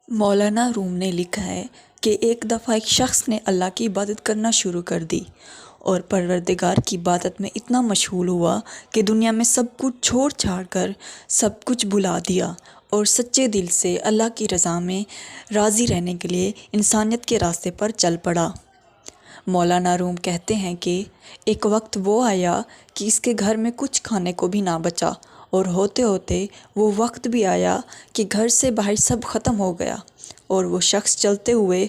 مولانا روم نے لکھا ہے کہ ایک دفعہ ایک شخص نے اللہ کی عبادت کرنا شروع کر دی اور پروردگار کی عبادت میں اتنا مشغول ہوا کہ دنیا میں سب کچھ چھوڑ چھاڑ کر سب کچھ بھلا دیا اور سچے دل سے اللہ کی رضا میں راضی رہنے کے لیے انسانیت کے راستے پر چل پڑا۔ مولانا روم کہتے ہیں کہ ایک وقت وہ آیا کہ اس کے گھر میں کچھ کھانے کو بھی نہ بچا، اور ہوتے ہوتے وہ وقت بھی آیا کہ گھر سے باہر سب ختم ہو گیا، اور وہ شخص چلتے ہوئے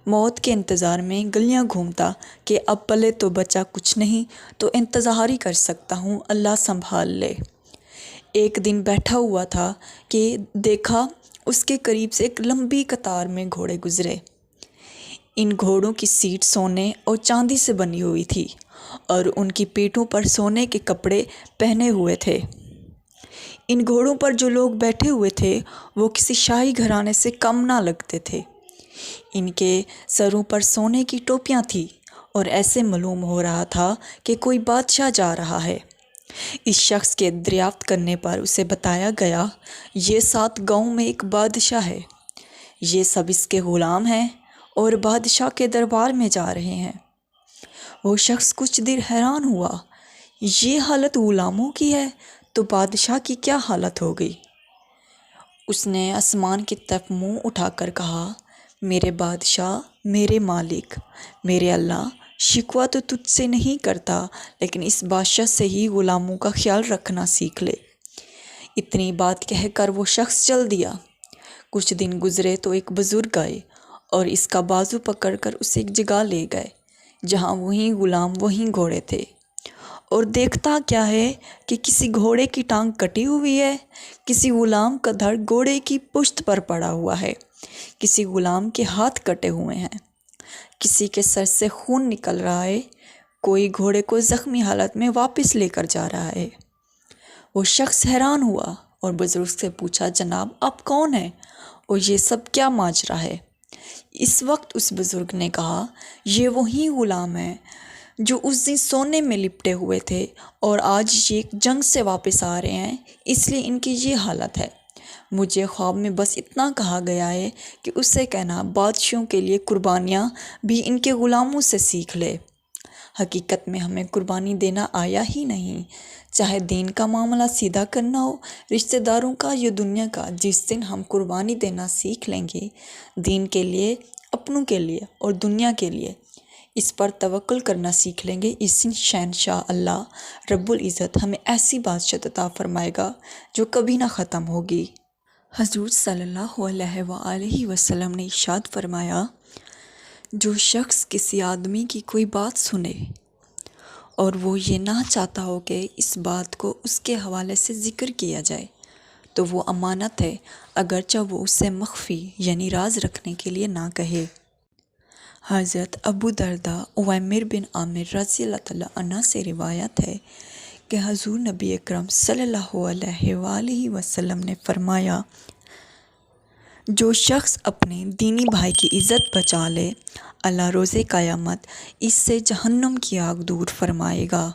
موت کے انتظار میں گلیاں گھومتا کہ اب پلے تو بچا کچھ نہیں، تو انتظار ہی کر سکتا ہوں، اللہ سنبھال لے۔ ایک دن بیٹھا ہوا تھا کہ دیکھا اس کے قریب سے ایک لمبی قطار میں گھوڑے گزرے۔ ان گھوڑوں کی سیٹ سونے اور چاندی سے بنی ہوئی تھی اور ان کی پیٹھوں پر سونے کے کپڑے پہنے ہوئے تھے۔ ان گھوڑوں پر جو لوگ بیٹھے ہوئے تھے وہ کسی شاہی گھرانے سے کم نہ لگتے تھے۔ ان کے سروں پر سونے کی ٹوپیاں تھیں اور ایسے معلوم ہو رہا تھا کہ کوئی بادشاہ جا رہا ہے۔ اس شخص کے دریافت کرنے پر اسے بتایا گیا، یہ 7 گاؤں میں ایک بادشاہ ہے، یہ سب اس کے غلام ہیں اور بادشاہ کے دربار میں جا رہے ہیں۔ وہ شخص کچھ دیر حیران ہوا، یہ حالت غلاموں کی ہے تو بادشاہ کی کیا حالت ہوگی؟ اس نے آسمان کی طرف منہ اٹھا کر کہا، میرے بادشاہ، میرے مالک، میرے اللہ، شکوہ تو تجھ سے نہیں کرتا، لیکن اس بادشاہ سے ہی غلاموں کا خیال رکھنا سیکھ لے۔ اتنی بات کہہ کر وہ شخص چل دیا۔ کچھ دن گزرے تو ایک بزرگ آئے اور اس کا بازو پکڑ کر اسے ایک جگہ لے گئے جہاں وہیں غلام وہیں گھوڑے تھے، اور دیکھتا کیا ہے کہ کسی گھوڑے کی ٹانگ کٹی ہوئی ہے، کسی غلام کا دھڑ گھوڑے کی پشت پر پڑا ہوا ہے، کسی غلام کے ہاتھ کٹے ہوئے ہیں، کسی کے سر سے خون نکل رہا ہے، کوئی گھوڑے کو زخمی حالت میں واپس لے کر جا رہا ہے۔ وہ شخص حیران ہوا اور بزرگ سے پوچھا، جناب آپ کون ہیں اور یہ سب کیا ماجرا ہے؟ اس وقت اس بزرگ نے کہا، یہ وہی غلام ہیں جو اس دن سونے میں لپٹے ہوئے تھے اور آج یہ جنگ سے واپس آ رہے ہیں، اس لیے ان کی یہ حالت ہے۔ مجھے خواب میں بس اتنا کہا گیا ہے کہ اس سے کہنا بادشاہوں کے لیے قربانیاں بھی ان کے غلاموں سے سیکھ لے۔ حقیقت میں ہمیں قربانی دینا آیا ہی نہیں، چاہے دین کا معاملہ سیدھا کرنا ہو، رشتہ داروں کا یا دنیا کا۔ جس دن ہم قربانی دینا سیکھ لیں گے، دین کے لیے، اپنوں کے لیے اور دنیا کے لیے، اس پر توکل کرنا سیکھ لیں گے، اس دن شہنشاہ اللہ رب العزت ہمیں ایسی بادشاہت عطا فرمائے گا جو کبھی نہ ختم ہوگی۔ حضور صلی اللہ علیہ وآلہ وسلم نے ارشاد فرمایا، جو شخص کسی آدمی کی کوئی بات سنے اور وہ یہ نہ چاہتا ہو کہ اس بات کو اس کے حوالے سے ذکر کیا جائے تو وہ امانت ہے، اگرچہ وہ اسے مخفی یعنی راز رکھنے کے لیے نہ کہے۔ حضرت ابو درداء عویمر بن عامر رضی اللہ تعالیٰ عنہ سے روایت ہے کہ حضور نبی اکرم صلی اللہ علیہ وآلہ وسلم نے فرمایا، جو شخص اپنے دینی بھائی کی عزت بچا لے، اللہ روز قیامت اس سے جہنم کی آگ دور فرمائے گا۔